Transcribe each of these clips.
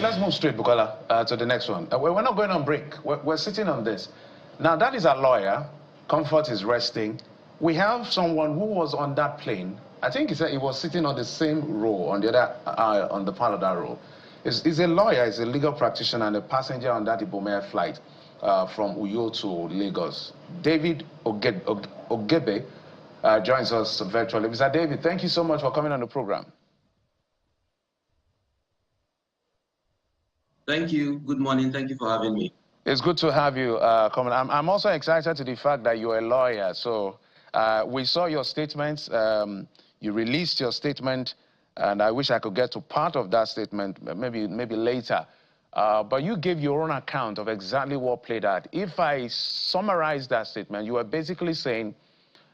let's move straight, Bukola, to the next one. We're not going on break. We're sitting on this. Now, that is a lawyer. Comfort is resting. We have someone who was on that plane. I think he said he was sitting on the same row, on the other, on the part of that row. He's a lawyer, he's a legal practitioner and a passenger on that Ibom Air flight from Uyo to Lagos. David Ogebe joins us virtually. Mr. David, thank you so much for coming on the program. Thank you. Good morning. Thank you for having me. It's good to have you coming. I'm also excited to the fact that you're a lawyer. So we saw your statements. You released your statement, and I wish I could get to part of that statement maybe later. But you gave your own account of exactly what played out. If I summarize that statement, you were basically saying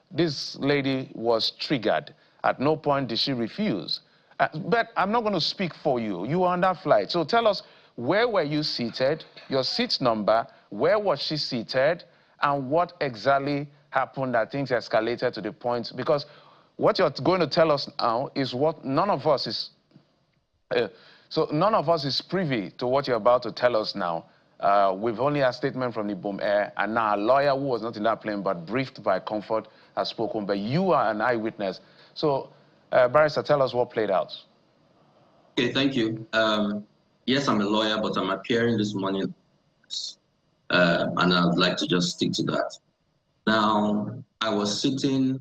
this lady was triggered. At no point did she refuse. But I'm not going to speak for you. You were on that flight. So tell us, where were you seated, your seat number, where was she seated, and what exactly happened that things escalated to the point? Because what you're going to tell us now is what none of us is... So none of us is privy to what you're about to tell us now. We've only had a statement from the Ibom Air, and now a lawyer who was not in that plane but briefed by Comfort has spoken, but you are an eyewitness. So, Barrister, tell us what played out. Okay, thank you. Yes, I'm a lawyer, but I'm appearing this morning, and I'd like to just stick to that. Now, I was sitting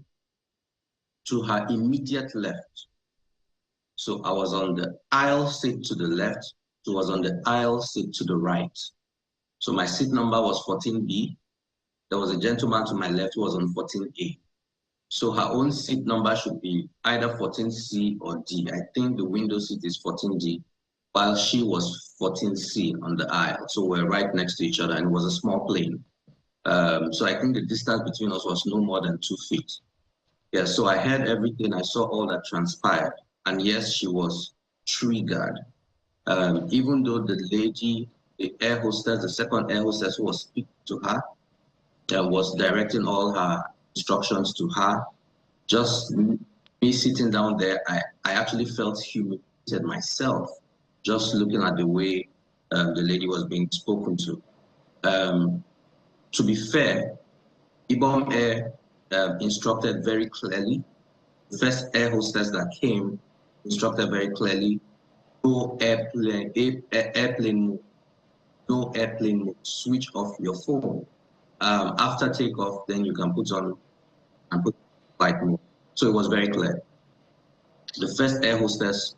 to her immediate left. So I was on the aisle seat to the left. She was on the aisle seat to the right. So my seat number was 14B. There was a gentleman to my left who was on 14A. So her own seat number should be either 14C or D. I think the window seat is 14D, while she was 14C on the aisle. So we're right next to each other, and it was a small plane. So I think the distance between us was no more than 2 feet. Yeah, so I heard everything. I saw all that transpired. And yes, she was triggered. Even though the lady, the air hostess, the second air hostess who was speaking to her, was directing all her instructions to her, just me sitting down there, I actually felt humiliated myself, just looking at the way the lady was being spoken to. To be fair, Ibom Air instructed very clearly. The first air hostess that came instructed very clearly, no airplane mode, no airplane mode, switch off your phone. After takeoff, then you can put on and put flight mode. So it was very clear. The first air hostess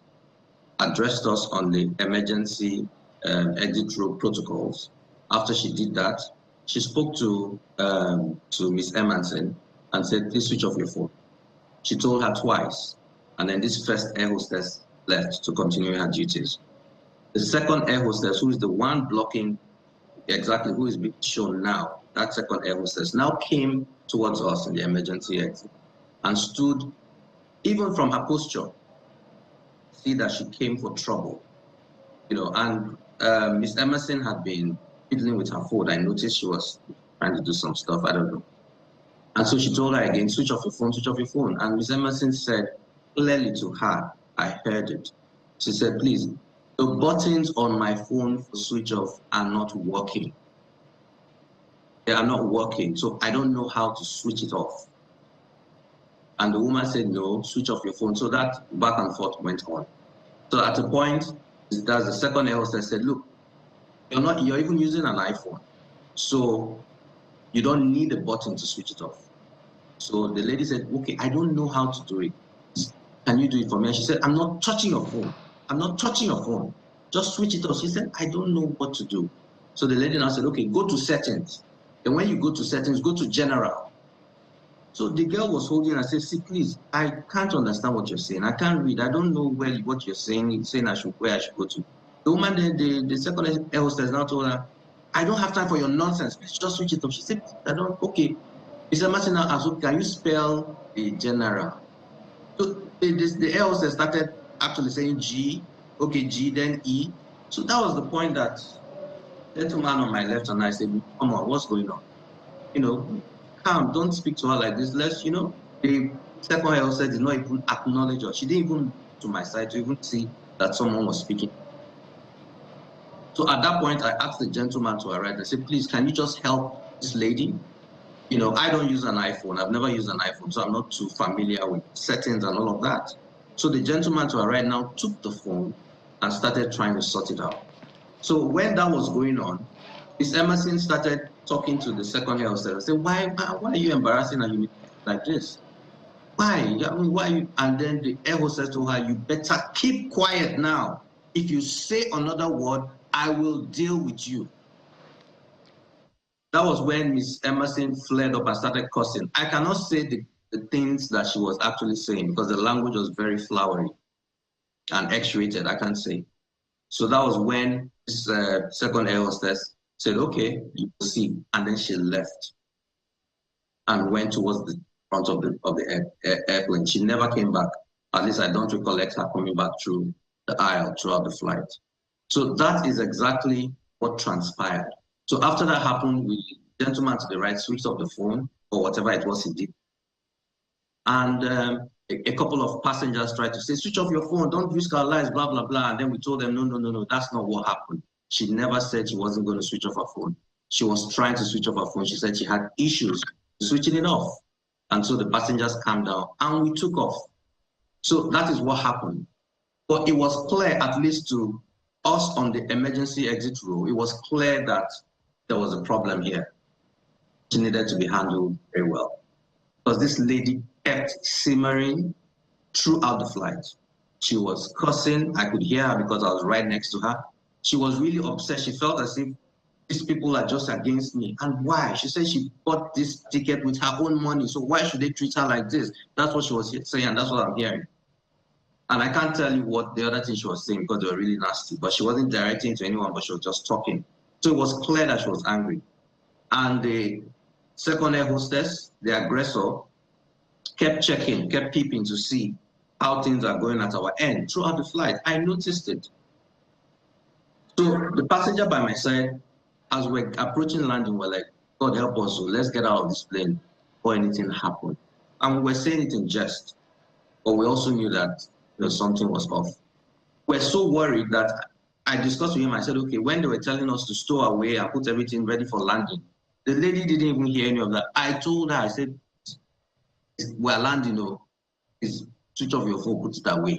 addressed us on the emergency exit road protocols. After she did that, she spoke to Ms. Emerson and said, please switch off your phone. She told her twice, and then this first air hostess left to continue her duties. The second air hostess, who is the one blocking exactly who is being shown now, that second air hostess now came towards us in the emergency exit and stood, even from her posture, see that she came for trouble. You know, and Ms. Emerson had been fiddling with her phone. I noticed she was trying to do some stuff, I don't know. And so she told her again, switch off your phone, switch off your phone. And Ms. Emerson said clearly to her, I heard it. She said, please, the buttons on my phone for switch off are not working. They are not working, so I don't know how to switch it off. And the woman said, no, switch off your phone. So that back and forth went on. So at a point, that's the second air hostess said, look, you're even using an iPhone. So you don't need a button to switch it off. So the lady said, okay, I don't know how to do it. Can you do it for me? And she said, I'm not touching your phone. I'm not touching your phone. Just switch it off. She said, I don't know what to do. So the lady now said, okay, go to settings. And when you go to settings, go to general. So the girl was holding and said, see, please, I can't understand what you're saying. I can't read. I don't know what you're saying. It's saying where I should go to. The woman, the second air hostess now told her, I don't have time for your nonsense. Please just switch it off. She said, I don't, okay. Mr. Martin now asked, okay, can you spell the general? So the air hostess started actually saying G, okay, G, then E. So that was the point that the gentleman on my left and I said, come on, what's going on? You know, calm, don't speak to her like this. Let's, you know, the second air hostess did not even acknowledge her. She didn't even to my side to even see that someone was speaking. So at that point, I asked the gentleman to arrive. I said, please, can you just help this lady? You know, I don't use an iPhone. I've never used an iPhone, so I'm not too familiar with settings and all of that. So the gentleman to arrive now took the phone and started trying to sort it out. So when that was going on, Miss Emerson started talking to the second air hostess. I said, why are you embarrassing her like this? Why? I mean, why? And then the air hostess told her, you better keep quiet now. If you say another word, I will deal with you. That was when Miss Emerson flared up and started cursing. I cannot say the things that she was actually saying because the language was very flowery and X-rated, I can't say. So that was when this second air hostess said, okay, you will see. And then she left and went towards the front of the airplane. She never came back. At least I don't recollect her coming back through the aisle throughout the flight. So that is exactly what transpired. So after that happened, the gentleman to the right switched off the phone or whatever it was he did. And a couple of passengers tried to say, switch off your phone, don't risk our lives, blah, blah, blah. And then we told them, no, that's not what happened. She never said she wasn't going to switch off her phone. She was trying to switch off her phone. She said she had issues switching it off. And so the passengers calmed down and we took off. So that is what happened. But it was clear, at least to us on the emergency exit row, it was clear that there was a problem here. She needed to be handled very well. Because this lady kept simmering throughout the flight. She was cursing. I could hear her because I was right next to her. She was really upset. She felt as if these people are just against me. And why? She said she bought this ticket with her own money. So why should they treat her like this? That's what she was saying, and that's what I'm hearing. And I can't tell you what the other thing she was saying because they were really nasty. But she wasn't directing it to anyone, but she was just talking. So it was clear that she was angry. And the second air hostess, the aggressor, kept checking, kept peeping to see how things are going at our end throughout the flight. I noticed it. So the passenger by my side, as we're approaching landing, we're like, God help us, so let's get out of this plane before anything happened. And we were saying it in jest, but we also knew that something was off. We're so worried that I discussed with him. I said, okay, when they were telling us to stow away and put everything ready for landing, the lady didn't even hear any of that. I told her, I said, we're landing, is switch off your phone, put it away.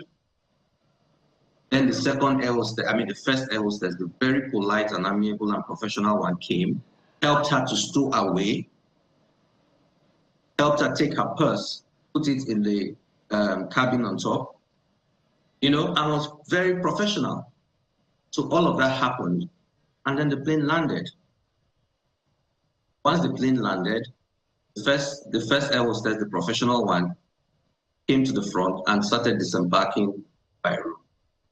Then the second air hostess, the first air hostess, the very polite and amiable and professional one came, helped her to stow away, helped her take her purse, put it in the cabin on top, and was very professional. So all of that happened, and then the plane landed. Once the plane landed, the first air hostess, the professional one, came to the front and started disembarking by room.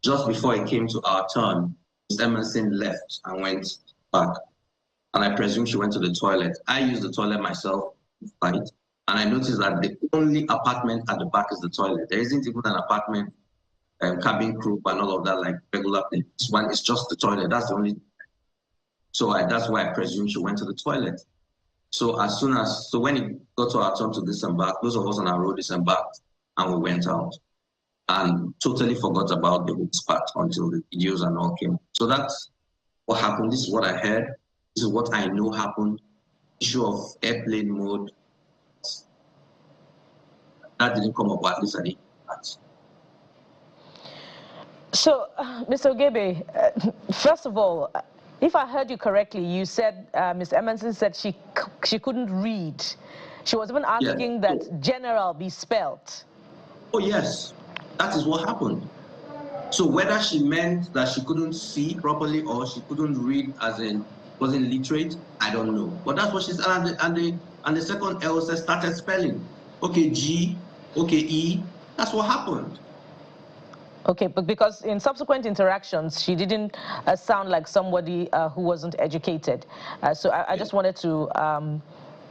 Just before it came to our turn, Ms. Emerson left and went back. And I presume she went to the toilet. I used the toilet myself, right? And I noticed that the only apartment at the back is the toilet. There isn't even an apartment, cabin crew and all of that like regular thing. This one is just the toilet. That's the only. So that's why I presume she went to the toilet. So when it got to our turn to disembark, those of us on our road disembarked and we went out. And totally forgot about the hooks part until the videos and all came. So that's what happened. This is what I heard. This is what I know happened. Issue of airplane mode. That didn't come up, at least I didn't. So, Mr. Ogebe, first of all, if I heard you correctly, you said, Ms. Emerson said she couldn't read. She was even asking that general be spelt. Oh, yes. That is what happened. So whether she meant that she couldn't see properly or she couldn't read as in wasn't literate, I don't know. But that's what she said. And the second L said started spelling. Okay, G, okay, E. That's what happened. Okay, but because in subsequent interactions, she didn't sound like somebody who wasn't educated. So I just wanted to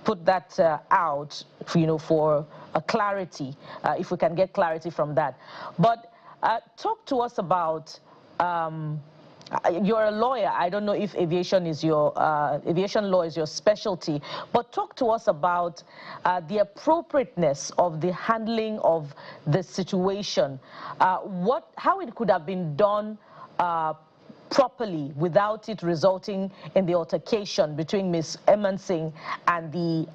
put that out, for a clarity, if we can get clarity from that. But talk to us about, you're a lawyer. I don't know if aviation law is your specialty, but talk to us about the appropriateness of the handling of the situation, how it could have been done properly without it resulting in the altercation between Ms. Emansing and the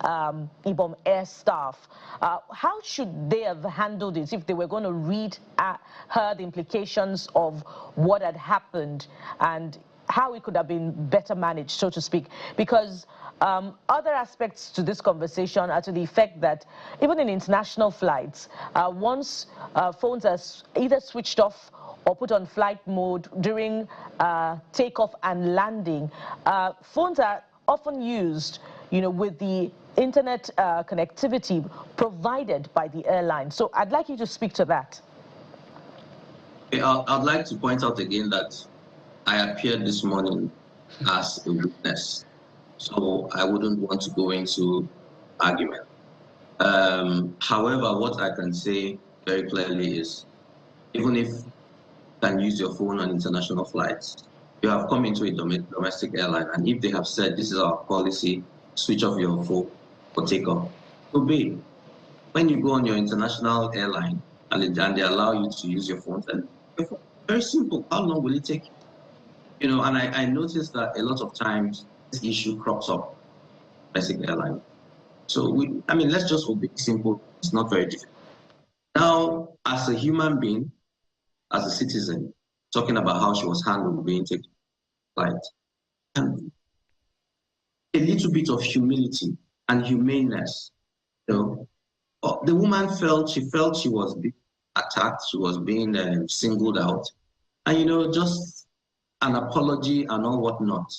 Ibom Air staff. How should they have handled it if they were going to read her the implications of what had happened and how it could have been better managed, so to speak? Because other aspects to this conversation are to the effect that even in international flights, once phones are either switched off or put on flight mode during takeoff and landing, phones are often used, with the internet connectivity provided by the airline. So I'd like you to speak to that. I'd like to point out again that I appeared this morning as a witness, so I wouldn't want to go into argument. However, what I can say very clearly is, even if you can use your phone on international flights, you have come into a domestic airline, and if they have said this is our policy, switch off your phone for takeoff, obey. When you go on your international airline and they allow you to use your phone, then very simple. How long will it take you? And I noticed that a lot of times this issue crops up basic airline. So let's just obey. Simple. It's not very difficult. Now, as a human being, as a citizen, talking about how she was handled being taken flight, and a little bit of humility and humaneness. The woman felt she was being attacked, she was being singled out, and just an apology and all whatnot,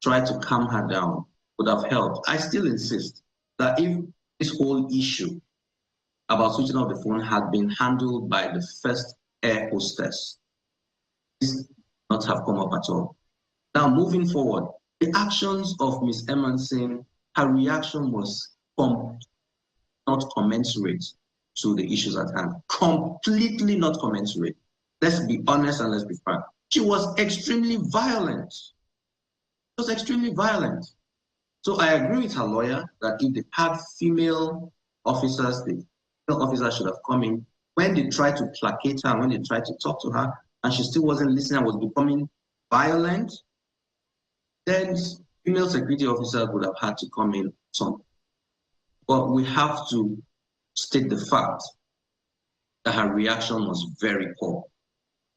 try to calm her down would have helped. I still insist that if this whole issue about switching off the phone had been handled by the first air hostess, this would not have come up at all. Now, moving forward, the actions of Ms. Emansing, her reaction was not commensurate to the issues at hand. Completely not commensurate. Let's be honest and let's be frank. She was extremely violent. She was extremely violent. So I agree with her lawyer that if they had female officers, the female officers should have come in. When they tried to placate her, when they tried to talk to her, and she still wasn't listening and was becoming violent, then female security officers would have had to come in. But we have to state the fact that her reaction was very poor.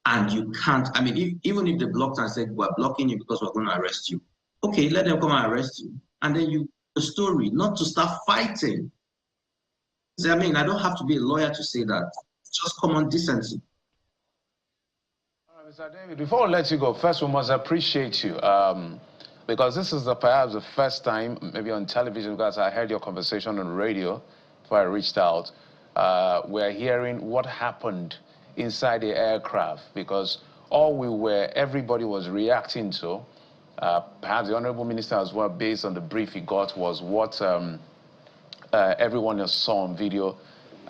And you can't, even if they blocked and said, we're blocking you because we're going to arrest you. Okay, let them come and arrest you. And then the story, not to start fighting. I don't have to be a lawyer to say that. It's just common decency. Mr. David, before I let you go, first we must appreciate you. Because this is perhaps the first time, maybe on television, because I heard your conversation on radio before I reached out. We're hearing what happened inside the aircraft, because everybody was reacting to, perhaps the Honorable Minister as well, based on the brief he got, was what everyone else saw on video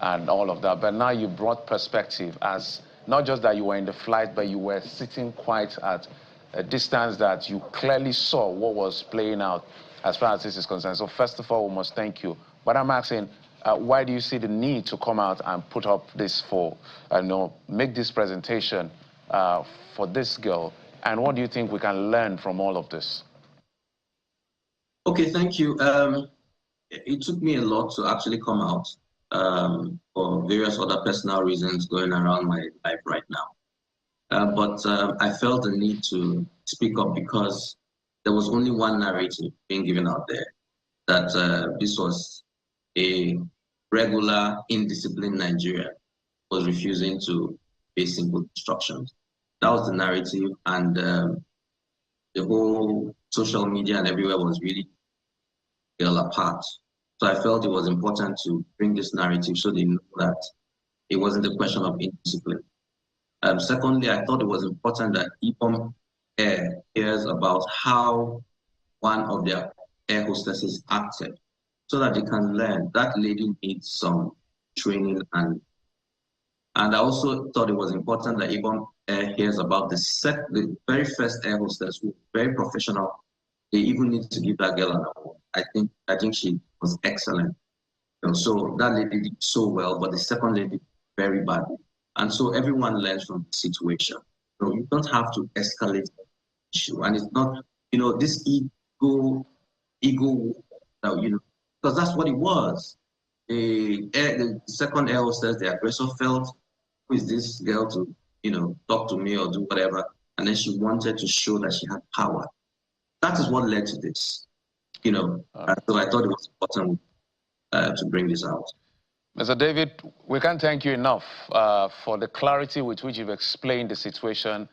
and all of that. But now you brought perspective as not just that you were in the flight, but you were sitting quite at a distance that you clearly saw what was playing out as far as this is concerned. So first of all, we must thank you. But I'm asking, why do you see the need to come out and put up this make this presentation for this girl? And what do you think we can learn from all of this? Okay, thank you. It took me a lot to actually come out for various other personal reasons going around my life right now. But I felt the need to speak up because there was only one narrative being given out there, that this was a regular, indisciplined Nigerian was refusing to obey simple instructions. That was the narrative, and the whole social media and everywhere was really fell apart. So I felt it was important to bring this narrative so they know that it wasn't a question of indiscipline. Secondly, I thought it was important that Ibom Air hears about how one of their air hostesses acted, so that they can learn. That lady needs some training, and I also thought it was important that Ibom Air hears about the very first air hostess, who was very professional. They even need to give that girl an award. I think she was excellent. So that lady did so well, but the second lady very badly. And so everyone learns from the situation. So you don't have to escalate issue, and it's not, this ego that, because that's what it was. The second air hostess, the aggressor, felt, who is this girl to, talk to me or do whatever, and then she wanted to show that she had power. That is what led to this, so I thought it was important to bring this out. Mr. David, we can't thank you enough for the clarity with which you've explained the situation,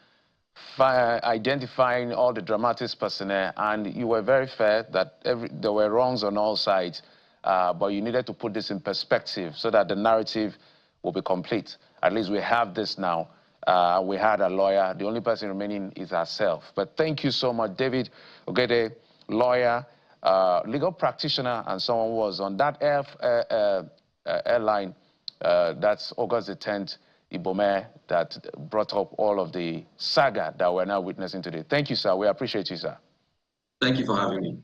identifying all the dramatis personae, and you were very fair that there were wrongs on all sides, but you needed to put this in perspective so that the narrative will be complete. At least we have this now. We had a lawyer. The only person remaining is herself. But thank you so much, David Ogede, lawyer, legal practitioner, and someone who was on that airline, that's August the 10th, Ibom Air, that brought up all of the saga that we're now witnessing today. Thank you, sir. We appreciate you, sir. Thank you for having me.